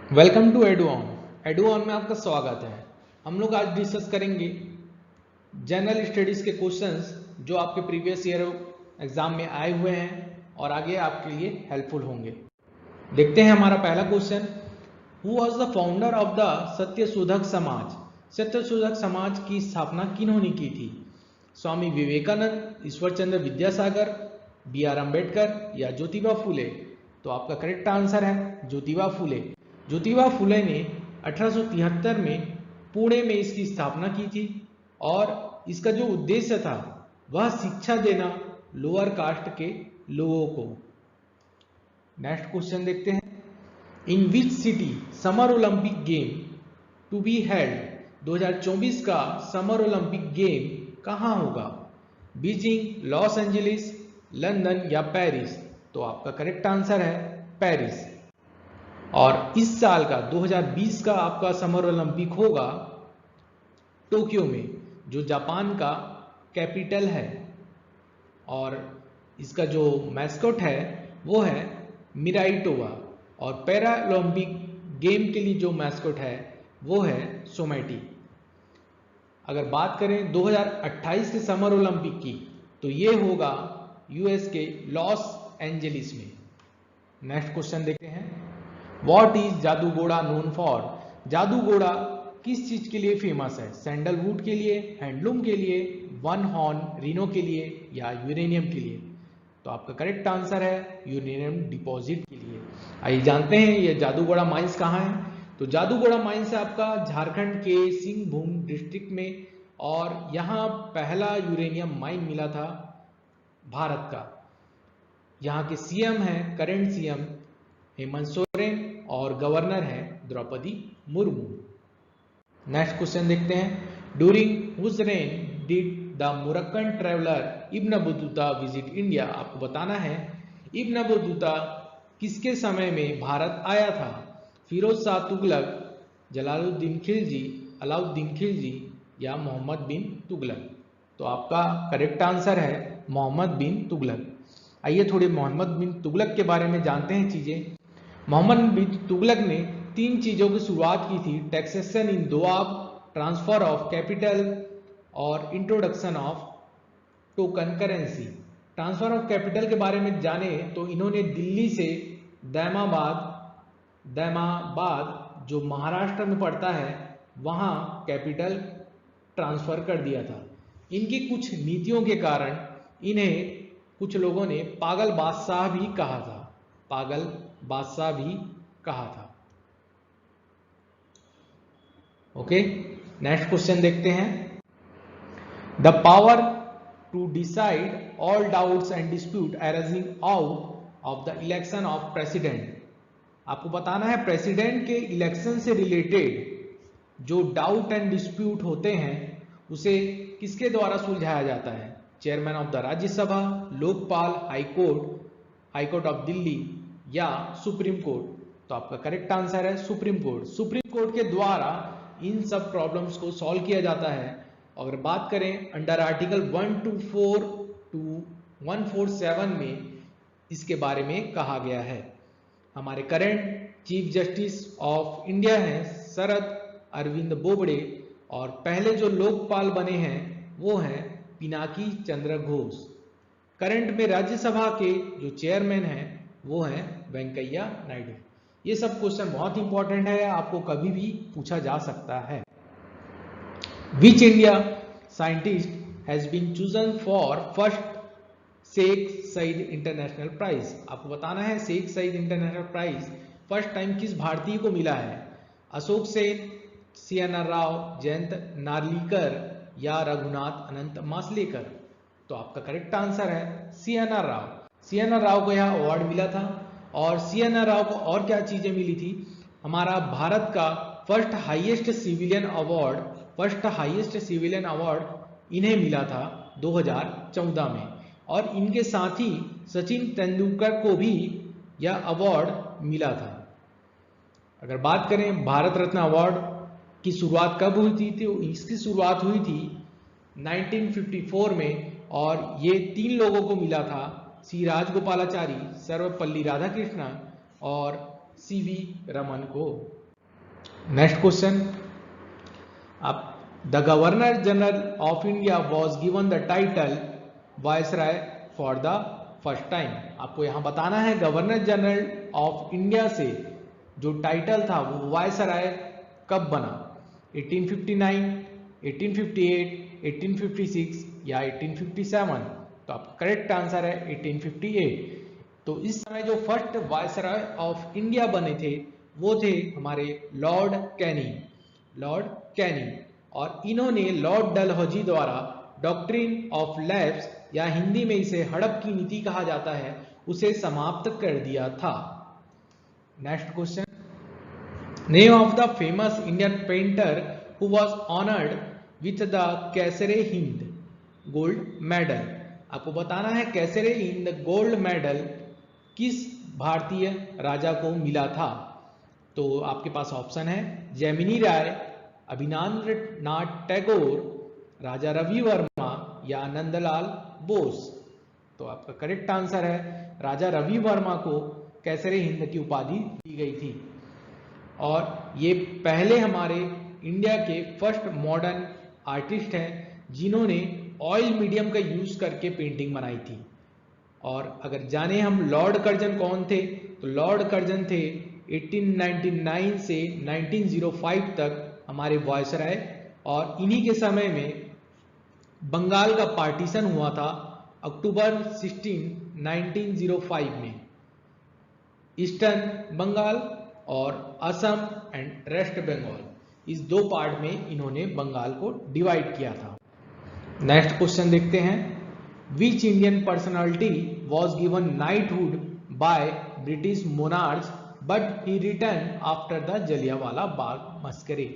Welcome to एडुऑन में आपका स्वागत है। हम लोग आज डिस्कस करेंगे जनरल स्टडीज के क्वेश्चंस जो आपके प्रीवियस ईयर एग्जाम में आए हुए हैं और आगे आपके लिए हेल्पफुल होंगे। देखते हैं हमारा पहला question, who was the founder of the Satyashodhak Samaj. Satyashodhak Samaj की स्थापना किन्होंने की थी? स्वामी विवेकानंद, ईश्वर चंद्र विद्यासागर, बी आर अम्बेडकर या ज्योतिबा फुले? तो आपका करेक्ट आंसर है ज्योतिबा फुले। ज्योतिबा फुले ने 1873 में पुणे में इसकी स्थापना की थी और इसका जो उद्देश्य था वह शिक्षा देना लोअर कास्ट के लोगों को। नेक्स्ट क्वेश्चन देखते हैं, in which city summer Olympic game to be held. 2024 का समर ओलंपिक गेम कहाँ होगा? बीजिंग, लॉस एंजलिस, लंदन या पेरिस? तो आपका करेक्ट आंसर है पेरिस। और इस साल का 2020 का आपका समर ओलंपिक होगा टोक्यो में, जो जापान का कैपिटल है। और इसका जो मैस्कॉट है वो है मिराइटोवा। और पैरा ओलंपिक गेम के लिए जो मैस्कॉट है वो है सोमैटी। अगर बात करें 2028 के समर ओलंपिक की तो ये होगा यूएस के लॉस एंजलिस में। नेक्स्ट क्वेश्चन देखते हैं, what is Jaduguda known for. Jaduguda किस चीज के लिए फेमस है? सैंडलवुड के लिए, हैंडलूम के लिए, वन हॉर्न रिनो के लिए या यूरेनियम के लिए? तो आपका करेक्ट आंसर है यूरेनियम डिपॉजिट के लिए। आइए जानते हैं ये जादूगोड़ा माइंस कहाँ है। तो जादूगोड़ा माइंस है आपका झारखंड के सिंहभूम डिस्ट्रिक्ट में, और यहाँ पहला यूरेनियम माइन मिला था भारत का। यहाँ के सीएम हैं करेंट सीएम हेमंत सोरेन और गवर्नर है द्रौपदी मुर्मू। नेक्स्ट क्वेश्चन देखते हैं, during whose reign did the Moroccan traveller Ibn Battuta visit India. आपको बताना है इब्न बतूता किसके समय में भारत आया था? फिरोज शाह तुगलक, जलालुद्दीन खिलजी, अलाउद्दीन खिलजी या मोहम्मद बिन तुगलक? तो आपका करेक्ट आंसर है मोहम्मद बिन तुगलक। आइए थोड़े मोहम्मद बिन तुगलक के बारे में जानते हैं चीजें। मोहम्मद बिन तुगलक ने 3 चीजों की शुरुआत की थी, taxation in Doab, transfer of capital और introduction of token currency. Transfer of capital के बारे में जाने तो इन्होंने दिल्ली से दैमाबाद जो महाराष्ट्र में पड़ता है वहां कैपिटल ट्रांसफर कर दिया था। इनकी कुछ नीतियों के कारण इन्हें कुछ लोगों ने पागल बादशाह भी कहा था। पागल बादशाह भी कहा था। ओके, नेक्स्ट क्वेश्चन देखते हैं, the power to decide all doubts and dispute arising out of the election of president. आपको बताना है प्रेसिडेंट के इलेक्शन से रिलेटेड जो डाउट एंड डिस्प्यूट होते हैं उसे किसके द्वारा सुलझाया जाता है? Chairman of the Rajya Sabha, Lokpal, high court of Delhi या सुप्रीम कोर्ट? तो आपका करेक्ट आंसर है सुप्रीम कोर्ट। सुप्रीम कोर्ट के द्वारा इन सब प्रॉब्लम्स को सॉल्व किया जाता है। अगर बात करें अंडर आर्टिकल 124 टू 147 में इसके बारे में कहा गया है। हमारे current chief justice of India हैं शरद अरविंद बोबड़े, और पहले जो लोकपाल बने हैं वो हैं पिनाकी चंद्र घोष। करंट में राज्यसभा के जो चेयरमैन हैं वो हैं वेंकैया नायडू। ये सब क्वेश्चन बहुत इंपॉर्टेंट है, आपको कभी भी पूछा जा सकता है। Which India scientist has been chosen for first Sheikh Saeed international prize. आपको बताना है Sheikh Saeed international prize first time किस भारतीय को मिला है? अशोक सेन, सीएनआर राव, जयंत नार्लिकर या रघुनाथ अनंत मासलेकर? तो आपका करेक्ट आंसर है सीएनआर राव। सीएनआर राव को यह अवार्ड मिला था। और सीएनआर राव को और क्या चीजें मिली थी? हमारा भारत का फर्स्ट हाईएस्ट सिविलियन अवार्ड इन्हें मिला था 2014 में। और इनके साथ ही सचिन तेंदुलकर को भी यह अवार्ड मिला था। अगर बात करें भारत रत्न अवार्ड की शुरुआत कब हुई थी, तो इसकी शुरुआत हुई थी 1954 में, और ये 3 लोगों को मिला था, सी राजगोपालाचारी, सर्वपल्ली राधाकृष्णन और सीवी रमन को। नेक्स्ट क्वेश्चन, आप the governor general of India was given the title viceroy for the first time. आपको यहां बताना है गवर्नर जनरल ऑफ इंडिया से जो टाइटल था वो वायसराय कब बना, 1859, 1858, 1856 या 1857। तो आपका करेक्ट आंसर है 1858। तो इस समय जो फर्स्ट वायसराय ऑफ इंडिया बने थे वो थे हमारे लॉर्ड कैनी, लॉर्ड कैनी। और इन्होंने लॉर्ड डलहौजी द्वारा डॉक्ट्रिन ऑफ लैप्स या हिंदी में इसे हड़प की नीति कहा जाता है उसे समाप्त कर दिया था। Next question, name of the famous Indian painter who was honoured with the Kaisar i Hind gold medal. आपको बताना है कैसरे हिंद गोल्ड मेडल किस भारतीय राजा को मिला था। तो आपके पास ऑप्शन है जैमिनी राय, अभिनंदनाथ टैगोर, राजा रवि वर्मा या नंदलाल बोस। तो आपका करेक्ट आंसर है राजा रवि वर्मा को कैसरे हिंद की उपाधि दी गई थी। और ये पहले हमारे इंडिया के फर्स्ट मॉडर्न आर्टिस्ट हैं जिन्होंने ऑयल मीडियम का यूज करके पेंटिंग बनाई थी। और अगर जाने हम लॉर्ड कर्जन कौन थे, तो लॉर्ड कर्जन थे 1899 से 1905 तक हमारे वायसराय। और इन्हीं के समय में बंगाल का पार्टीशन हुआ था अक्टूबर 16, 1905 में। ईस्टर्न बंगाल और असम एंड वेस्ट बंगाल, इस दो पार्ट में इन्होंने बंगाल को डिवाइड किया था। नेक्स्ट क्वेश्चन देखते हैं, which Indian personality was given knighthood by British monarch but he return after the Jallianwala Bagh massacre.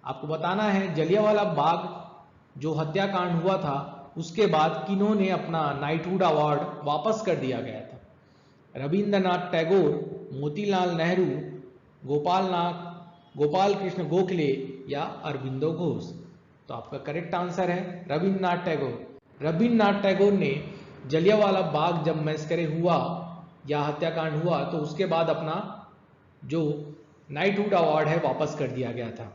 आपको बताना है जलियांवाला बाग जो हत्याकांड हुआ था उसके बाद किन्होंने अपना नाइटहुड अवार्ड वापस कर दिया गया था। रविंद्रनाथ टैगोर, मोतीलाल नेहरू, गोपाल कृष्ण गोखले या अरबिंदो घोष। तो आपका करेक्ट आंसर है रविंद्रनाथ टैगोर। रविंद्रनाथ टैगोर ने जलियांवाला बाग जब मैस्करे हुआ या हत्याकांड हुआ तो उसके बाद अपना जो नाइटहुड अवार्ड है वापस कर दिया गया था।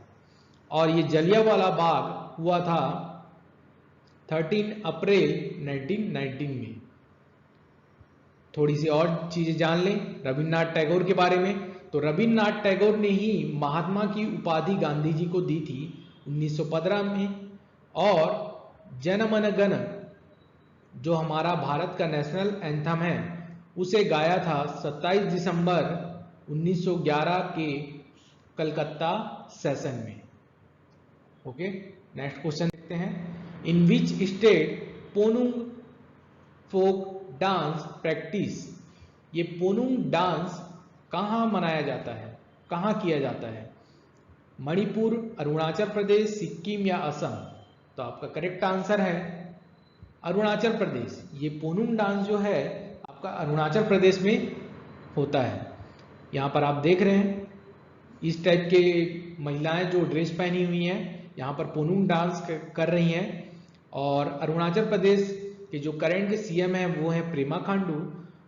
और ये जलियांवाला बाग हुआ था 13 अप्रैल 1919 में। थोड़ी सी और चीजें जान लें रविंद्रनाथ टैगोर के बारे में। तो रविंद्रनाथ टैगोर ने ही महात्मा की उपाधि गांधी जी को दी थी 1915 में। और जन मन गण जो हमारा भारत का नेशनल एंथम है उसे गाया था 27 दिसंबर 1911 के कलकत्ता सेशन में। ओके, नेक्स्ट क्वेश्चन देखते हैं, in which state Ponung folk dance practice. ये पोनुंग डांस कहाँ मनाया जाता है, कहाँ किया जाता है? मणिपुर, अरुणाचल प्रदेश, सिक्किम या असम। तो आपका करेक्ट आंसर है अरुणाचल प्रदेश। ये पोनुंग डांस जो है आपका अरुणाचल प्रदेश में होता है। यहाँ पर आप देख रहे हैं इस टाइप के महिलाएं जो ड्रेस पहनी हुई हैं यहाँ पर पोनुंग डांस कर रही हैं। और अरुणाचल प्रदेश के जो करंट सीएम है वो है पेमा खांडू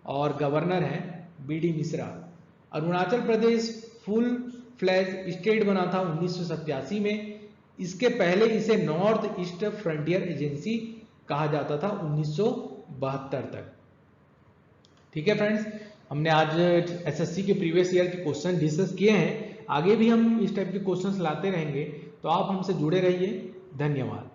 और गवर्नर है BD Mishra. Arunachal Pradesh full fledge state बना था 1987 में। इसके पहले इसे नॉर्थ ईस्ट फ्रंटियर एजेंसी कहा जाता था 1972 तक। ठीक है फ्रेंड्स, हमने आज एसएससी के प्रीवियस ईयर के क्वेश्चन डिस्कस किए हैं। आगे भी हम इस टाइप के क्वेश्चंस लाते रहेंगे, तो आप हमसे जुड़े रहिए। धन्यवाद।